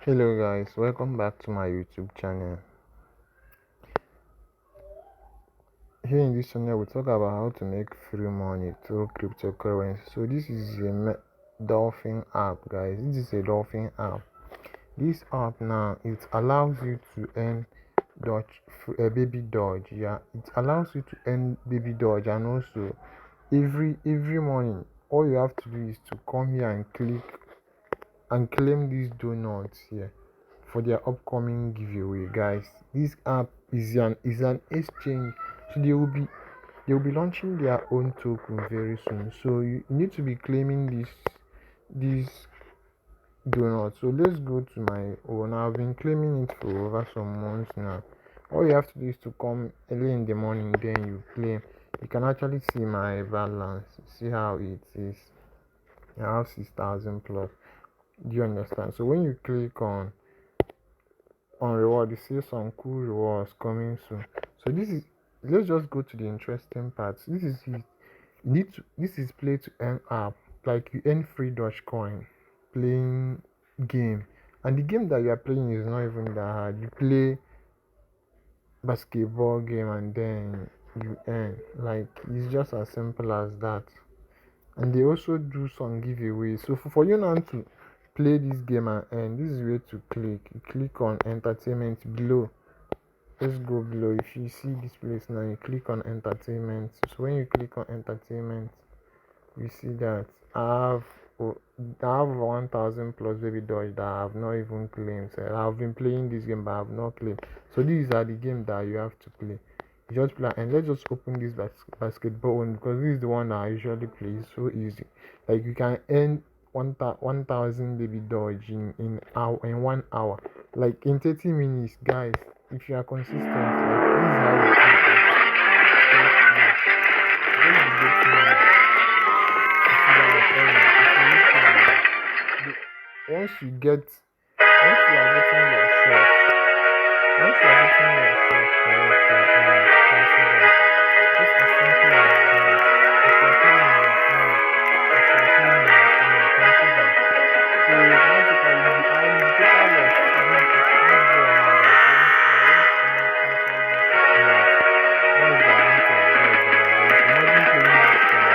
Hello guys, welcome back to my YouTube channel. Here in this channel we talk about how to make free money through cryptocurrency. So this is a Dolphin app, guys. This is a Dolphin app. This app now it allows you to earn Dodge, baby Doge. Yeah, it allows you to earn baby Doge, and also every morning all you have to do is to come here and click and claim these donuts here for their upcoming giveaway, guys. This app is an exchange, so they will be launching their own token very soon. So you need to be claiming this donut. So let's go to my own. I've been claiming it for over some months now. All you have to do is to come early in the morning, then you claim. You can actually see my balance, see how it is. I have 6,000 plus. Do you understand? So when you click on reward, you see some cool rewards coming soon. So let's just go to the interesting parts. This is it. This is play to earn app. Like you earn free dogecoin playing game. And the game that you are playing is not even that hard. You play basketball game and then you earn. Like it's just as simple as that. And they also do some giveaways. So for you now to play this game and earn, this is where to click. You click on entertainment below. Let's go below. If you see this place now, you click on entertainment. So when you click on entertainment, you see that I have oh, I have 1,000 plus baby doge that I have not even claimed. So I've been playing this game, but I have not claimed. So these are the games that you have to play. You just play, and let's just open this basketball one because this is the one that I usually play. It's so easy. Like you can earn 1,000 baby doge in 1 hour, like in 30 minutes, guys. If you are consistent, like this is how it is. Once you get once you are getting your shot, once you are getting your shot correct, you can see that just as simple as that. If you are playing on your own, if you are playing on your own, you can see that. So automatically the total of this girl now that went inside this amount. That's the amount of girls that are going. Imagine playing this for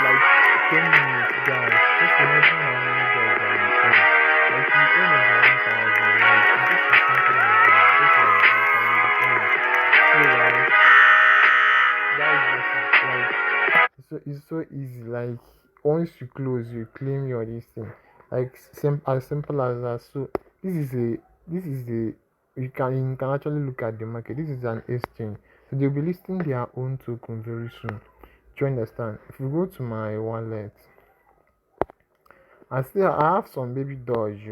like 10 minutes, guys. Just imagine how many girls that you earn. Like you earn over 1,000, like just as simple as that, just like this, and you earn. So guys, just like it's so easy. Like once you close, you claim your this thing. Like as simple as that. So this is a this is the you can actually look at the market. This is an exchange. So they'll be listing their own token very soon. Do you understand? If you go to my wallet, I have some baby doge.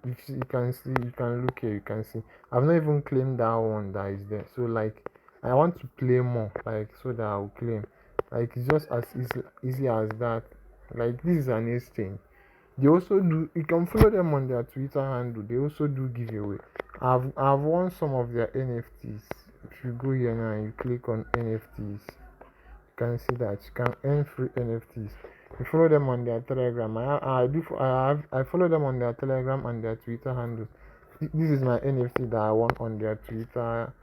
If you can see, you can look here, you can see. I've not even claimed that one that is there. So like, I want to play more, like so that I'll claim. Like it's just as easy as that. Like this is an exchange. They also do. You can follow them on their Twitter handle. They also do giveaway. I've won some of their NFTs. If you go here now and you click on NFTs, you can see that you can earn free NFTs. You follow them on their Telegram. I follow them on their Telegram and their Twitter handle. This is my NFT that I won on their Twitter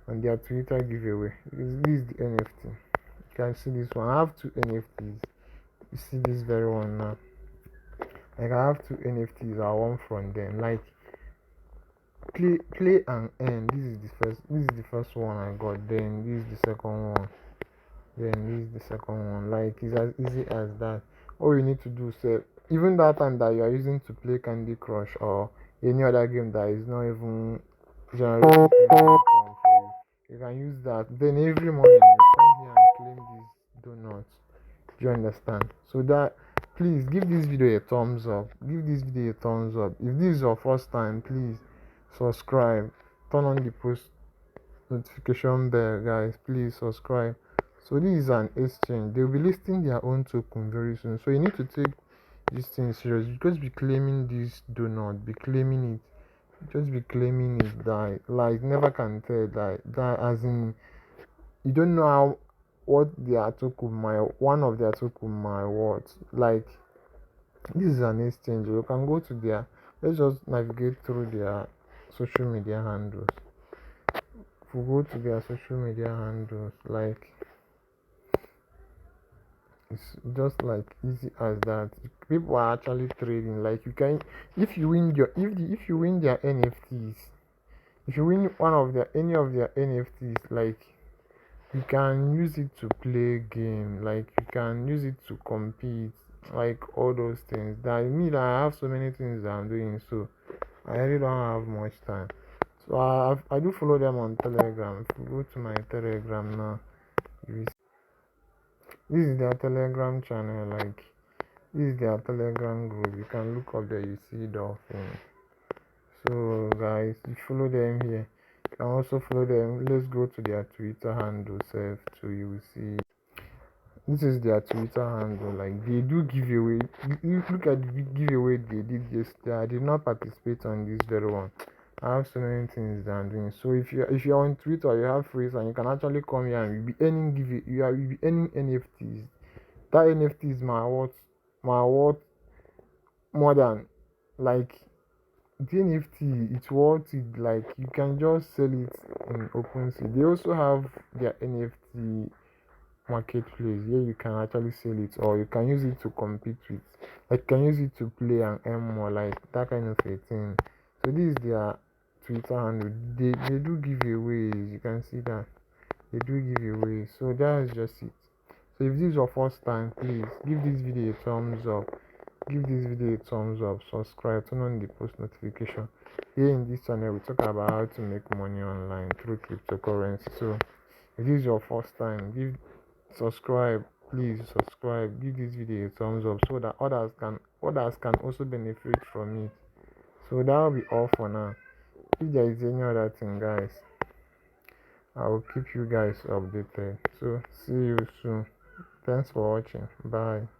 giveaway. This is the NFT. You can see this one. I have two NFTs. You see this very one now. Like I have two NFTs I won from them. Like play and earn. This is the first one I got. Then this is the second one. Then this is the second one. Like it's as easy as that. All you need to do is even that time that you are using to play Candy Crush or any other game that is not even generating any income for you, you can use that. Then every morning you come here and claim these donuts. Do you understand? So that please give this video a thumbs up. Give this video a thumbs up. If this is your first time, please subscribe. Turn on the post notification bell, guys. Please subscribe. So this is an exchange. They'll be listing their own token very soon. So you need to take this thing serious. You just be claiming this donut, be claiming it. Just be claiming it that like never can tell that as in you don't know how what their token my one of their token my what like this is an exchange. You can go to their let's just navigate through their social media handles. If we go to their social media handles, like it's just like easy as that. People are actually trading. Like you can, if you win your if you win their NFTs, if you win one of their any of their NFTs, like you can use it to play game, like you can use it to compete, like all those things. That me that I have so many things that I'm doing, so I really don't have much time. So I do follow them on Telegram. If you go to my Telegram now, you this is their Telegram channel. Like this is their Telegram group. You can look up there. You see Dolphin. So guys, you follow them here. You can also follow them. Let's go to their Twitter handle self too. You will see. This is their Twitter handle. Like they do giveaway. You look at the giveaway they did yesterday. I did not participate on this very one. I have so many things that I'm doing. So if you're on Twitter, you have free and you can actually come here and you'll be earning you'll be earning NFTs. That NFT is my worth more than like the NFT. It's worth it. Like you can just sell it in OpenSea. They also have their NFT marketplace here. You can actually sell it or you can use it to compete with, like you can use it to play and earn more, like that kind of a thing. So this is their Twitter handle. They do giveaways. You can see that they do giveaways. So that's just it. So if this is your first time, please give this video a thumbs up. Give this video a thumbs up. Subscribe. Turn on the post notification. Here in this channel, we talk about how to make money online through cryptocurrency. So if this is your first time, subscribe. Please subscribe. Give this video a thumbs up so that others can also benefit from it. So that will be all for now. If there is any other thing, guys, I will keep you guys updated. So see you soon. Thanks for watching. Bye.